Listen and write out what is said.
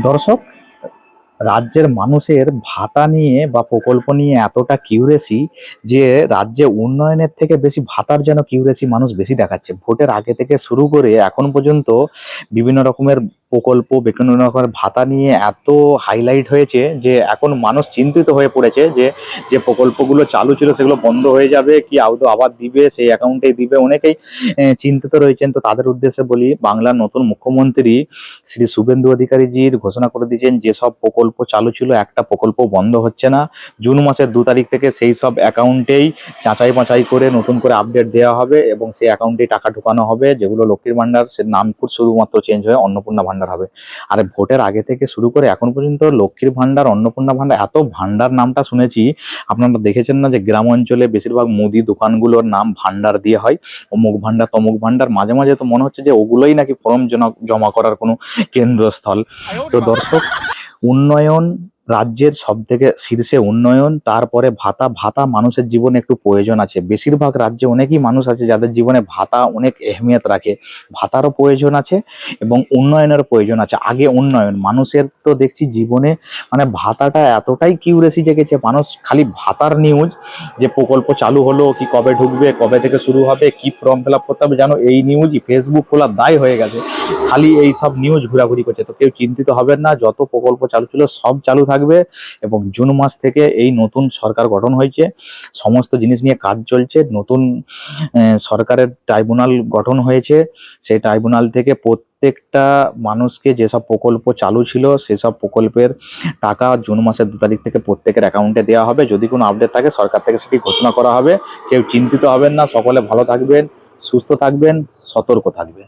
দর্শক, রাজ্যের মানুষের ভাতা নিয়ে বা প্রকল্প নিয়ে এতটা কিউরেসি যে রাজ্যে উন্নয়নের থেকে বেশি ভাতার যেন কিউরেসি মানুষ বেশি দেখাচ্ছে। ভোটের আগে থেকে শুরু করে এখন পর্যন্ত বিভিন্ন রকমের প্রকল্প, বিভিন্ন রকমের ভাতা নিয়ে এত হাইলাইট হয়েছে যে এখন মানুষ চিন্তিত হয়ে পড়েছে যে যে প্রকল্পগুলো চালু ছিল সেগুলো বন্ধ হয়ে যাবে কি আদৌ আবার দিবে, সেই অ্যাকাউন্টেই দিবে। অনেকেই চিন্তিত রয়েছেন। তো তাদের উদ্দেশ্যে বলি, বাংলার নতুন মুখ্যমন্ত্রী শ্রী শুভেন্দু অধিকারীজির ঘোষণা করে দিয়েছেন যেসব প্রকল্প চালু ছিল একটা প্রকল্প বন্ধ হচ্ছে না। জুন মাসের 2 তারিখ থেকে সেই সব অ্যাকাউন্টেই যাচাই বাছাই করে নতুন করে আপডেট দেওয়া হবে এবং সেই অ্যাকাউন্টেই টাকা ঢোকানো হবে। যেগুলো লক্ষ্মীর ভান্ডার, সে নাম শুধুমাত্র চেঞ্জ হয়ে অন্নপূর্ণা ভান্ডার হবে। আর ভোটের আগে থেকে শুরু করে এখন পর্যন্ত লক্ষ্মীর ভান্ডার, অন্নপূর্ণা ভান্ডার, এত ভান্ডার নামটা শুনেছি। আপনারা দেখেছেন না যে গ্রাম অঞ্চলে বেশিরভাগ মুদি দোকানগুলোর নাম ভান্ডার দিয়ে হয়, অমুক ভান্ডার তমুক ভান্ডার। মাঝে মাঝে তো মনে হচ্ছে যে ওগুলোই নাকি ফর্ম জমা করার কোনো কেন্দ্রস্থল। তো দর্শক, উন্নয়ন রাজ্যের সব থেকে শীর্ষে উন্নয়ন, তারপরে ভাতা। ভাতা মানুষের জীবনে একটু প্রয়োজন আছে। বেশিরভাগ রাজ্যে অনেকই মানুষ আছে যাদের জীবনে ভাতা অনেক এহমিয়ত রাখে। ভাতারও প্রয়োজন আছে এবং উন্নয়নেরও প্রয়োজন আছে। আগে উন্নয়ন। মানুষের তো দেখছি জীবনে মানে ভাতাটা এতটাই কিউরেসি জেগেছে, মানুষ খালি ভাতার নিউজ, যে প্রকল্প চালু হলো কি, কবে ঢুকবে, কবে থেকে শুরু হবে, কি ফর্ম ফিল আপ করতে হবে, জানো এই নিউজই ফেসবুক খোলার দায় হয়ে গেছে। খালি এই সব নিউজ ঘোরাঘুরি করছে। তো কেউ চিন্তিত হবেন না, যত প্রকল্প চালু ছিল সব চালু থাকবে। এবং জুন মাস থেকে এই নতুন সরকার গঠন হয়েছে, সমস্ত জিনিস নিয়ে কাজ চলছে। নতুন সরকারের ট্রাইব্যুনাল গঠন হয়েছে। সেই ট্রাইব্যুনাল থেকে প্রত্যেকটা মানুষকে যেসব প্রকল্প চালু ছিল সেসব প্রকল্পের টাকা জুন মাসের 2 তারিখ থেকে প্রত্যেকের অ্যাকাউন্টে দেওয়া হবে। যদি কোনো আপডেট থাকে সরকার থেকে সেটি ঘোষণা করা হবে। কেউ চিন্তিত হবেন না, সকলে ভালো থাকবেন, সুস্থ থাকবেন, সতর্ক থাকবেন।